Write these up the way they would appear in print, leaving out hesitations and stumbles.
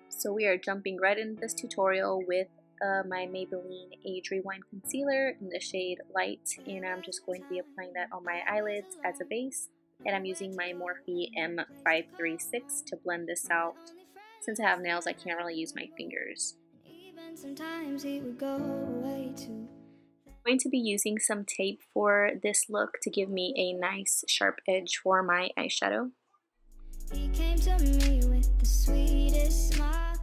So we are jumping right into this tutorial with my Maybelline Age Rewind Concealer in the shade Light, and I'm just going to be applying that on my eyelids as a base, and I'm using my Morphe M536 to blend this out. Since I have nails, I can't really use my fingers. I'm going to be using some tape for this look to give me a nice sharp edge for my eyeshadow. He came to me with the sweetest smile.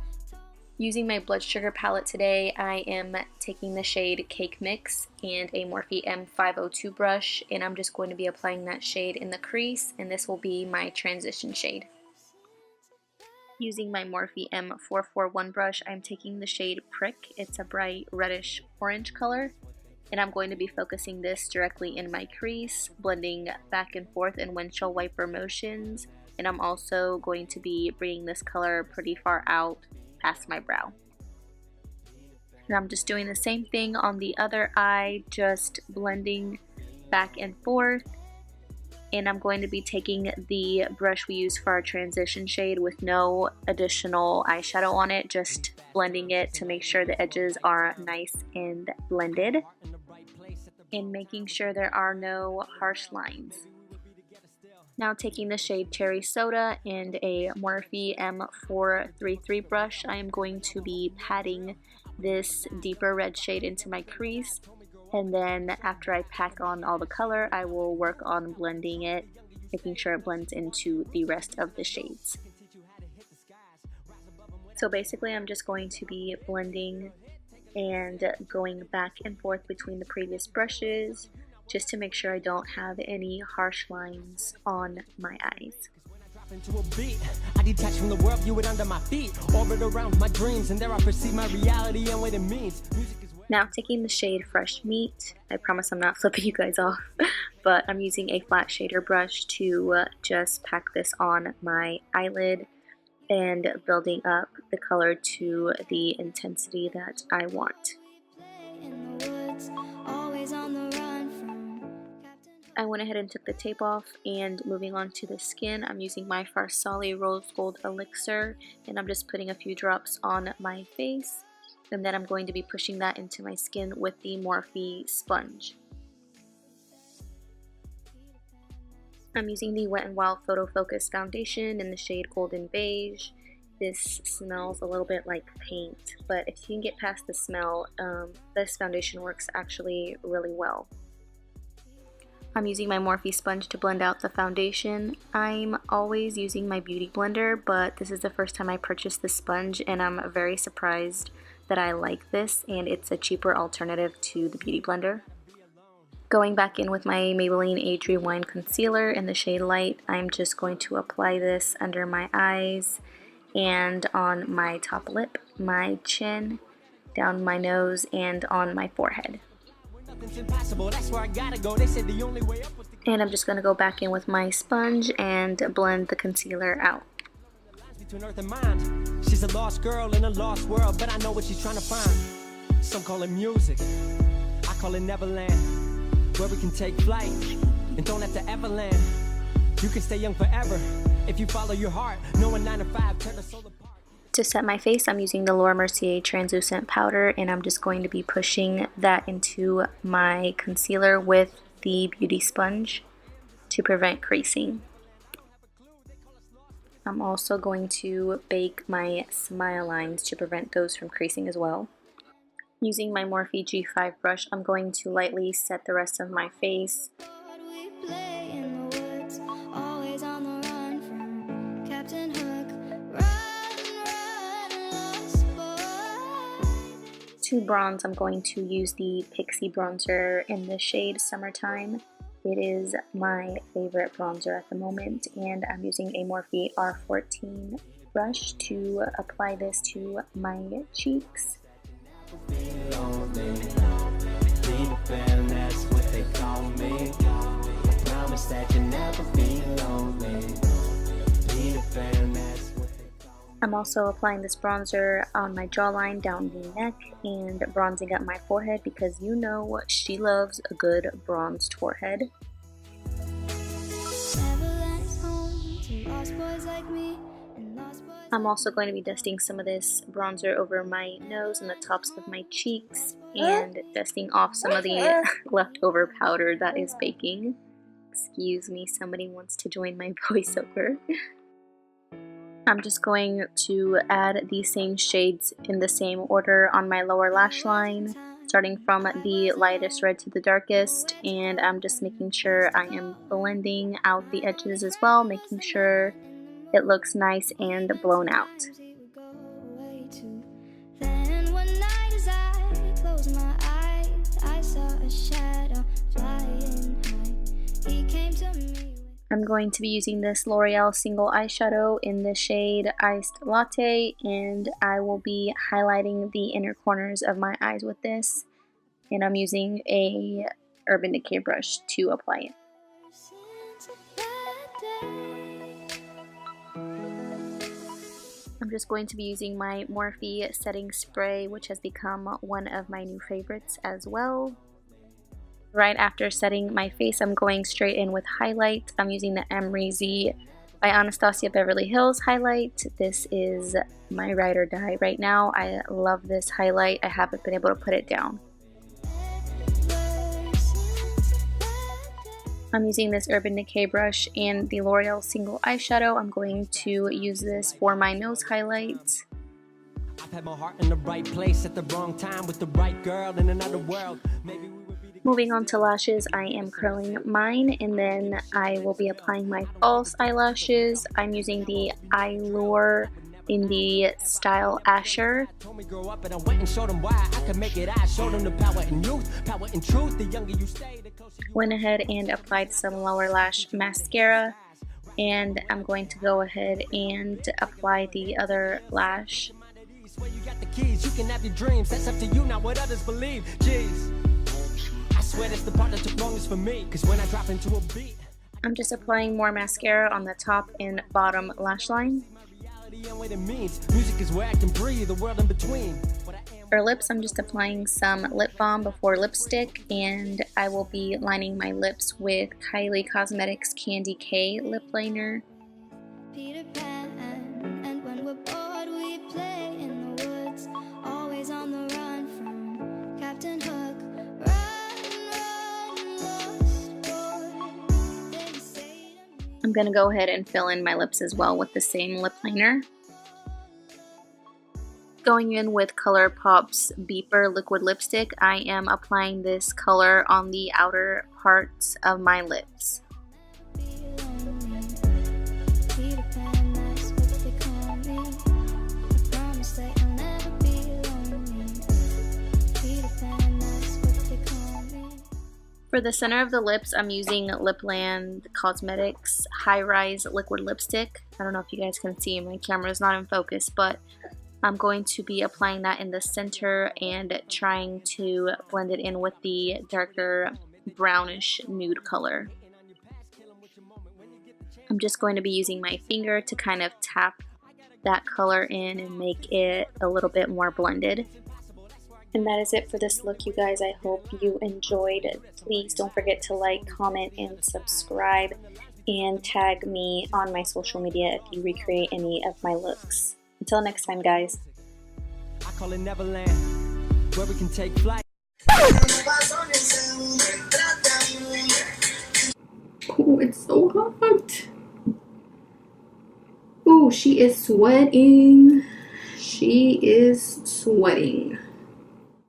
Using my blood sugar palette today, I am taking the shade Cake Mix and a Morphe M502 brush, and I'm just going to be applying that shade in the crease, and this will be my transition shade. Using my Morphe M441 brush, I'm taking the shade Prick. It's a bright reddish orange color, and I'm going to be focusing this directly in my crease, blending back and forth in windshield wiper motions, and I'm also going to be bringing this color pretty far out past my brow. And I'm just doing the same thing on the other eye, just blending back and forth. And I'm going to be taking the brush we use for our transition shade with no additional eyeshadow on it, just blending it to make sure the edges are nice and blended, and making sure there are no harsh lines. Now taking the shade Cherry Soda and a Morphe M433 brush, I am going to be patting this deeper red shade into my crease, and then after I pack on all the color, I will work on blending it, making sure it blends into the rest of the shades. So basically I'm just going to be blending and going back and forth between the previous brushes, just to make sure I don't have any harsh lines on my eyes. I detach from the world, view it under my feet, orbit around my dreams, and there I perceive my reality and what it means. Now taking the shade Fresh Meat, I promise I'm not flipping you guys off, but I'm using a flat shader brush to just pack this on my eyelid and building up the color to the intensity that I want. I went ahead and took the tape off, and moving on to the skin, I'm using my Farsali Rose Gold Elixir, and I'm just putting a few drops on my face, and then I'm going to be pushing that into my skin with the Morphe sponge. I'm using the Wet n Wild Photo Focus foundation in the shade Golden Beige. This smells a little bit like paint, but if you can get past the smell, this foundation works actually really well. I'm using my Morphe sponge to blend out the foundation. I'm always using my beauty blender, but this is the first time I purchased this sponge, and I'm very surprised that I like this, and it's a cheaper alternative to the beauty blender. Going back in with my Maybelline Age Rewind Concealer in the shade Light, I'm just going to apply this under my eyes and on my top lip, my chin, down my nose, and on my forehead. And I'm just going to go back in with my sponge and blend the concealer out. She's a lost girl in a lost world, but I know what she's trying to find. Some call it music, I call it Neverland, where we can take flight and don't have to ever land. You can stay young forever if you follow your heart. No one 9 to 5 turn the soul apart. To set my face, I'm using the Mercier translucent powder, and I'm just going to be pushing that into my concealer with the beauty sponge to prevent creasing. I'm also going to bake my smile lines to prevent those from creasing as well. Using my Morphe G5 brush, I'm going to lightly set the rest of my face. To bronze, I'm going to use the Pixie bronzer in the shade Summertime. It is my favorite bronzer at the moment, and I'm using a Morphe R14 brush to apply this to my cheeks. I'm I'm also applying this bronzer on my jawline, down the neck, and bronzing up my forehead because you know she loves a good bronzed forehead. I'm also going to be dusting some of this bronzer over my nose and the tops of my cheeks and dusting off some of the leftover powder that is baking. Excuse me, somebody wants to join my voiceover. I'm just going to add these same shades in the same order on my lower lash line, starting from the lightest red to the darkest, and I'm just making sure I am blending out the edges as well, making sure it looks nice and blown out. I'm going to be using this L'Oreal single eyeshadow in the shade Iced Latte, and I will be highlighting the inner corners of my eyes with this, and I'm using a Urban Decay brush to apply it. I'm just going to be using my Morphe setting spray, which has become one of my new favorites as well. Right after setting my face, I'm going straight in with highlight. I'm using the Amerezy by Anastasia Beverly Hills highlight. This is my ride or die right now. I love this highlight. I haven't been able to put it down. I'm using this Urban Decay brush and the L'Oreal single eyeshadow. I'm going to use this for my nose highlight. I've had my heart in the right place at the wrong time with the right girl in another world. Moving on to lashes, I am curling mine, and then I will be applying my false eyelashes. I'm using the Eyelure in the style Ascher. Went ahead and applied some lower lash mascara, and I'm going to go ahead and apply the other lash. You got the keys, you can have your dreams. That's up to you, not what others believe. Jeez. I swear that's the part that took longest for me, cause when I drop into a beat, I'm just applying more mascara on the top and bottom lash line. Music is where I can breathe, the world in between. For lips, I'm just applying some lip balm before lipstick, and I will be lining my lips with Kylie Cosmetics Candy K lip liner. Peter Pan, and when we're bored we play in the woods, always on the run from Captain Hook. I'm going to go ahead and fill in my lips as well with the same lip liner. Going in with ColourPop's Beeper liquid lipstick, I am applying this color on the outer parts of my lips. For the center of the lips, I'm using Lipliner Cosmetics High Rise Liquid Lipstick. I don't know if you guys can see, my camera is not in focus, but I'm going to be applying that in the center and trying to blend it in with the darker brownish nude color. I'm just going to be using my finger to kind of tap that color in and make it a little bit more blended. And that is it for this look, you guys. I hope you enjoyed. Please don't forget to like, comment, and subscribe, and tag me on my social media if you recreate any of my looks. Until next time, guys. I call it Neverland, where we can take flight. Oh, it's so hot. Oh, she is sweating. She is sweating.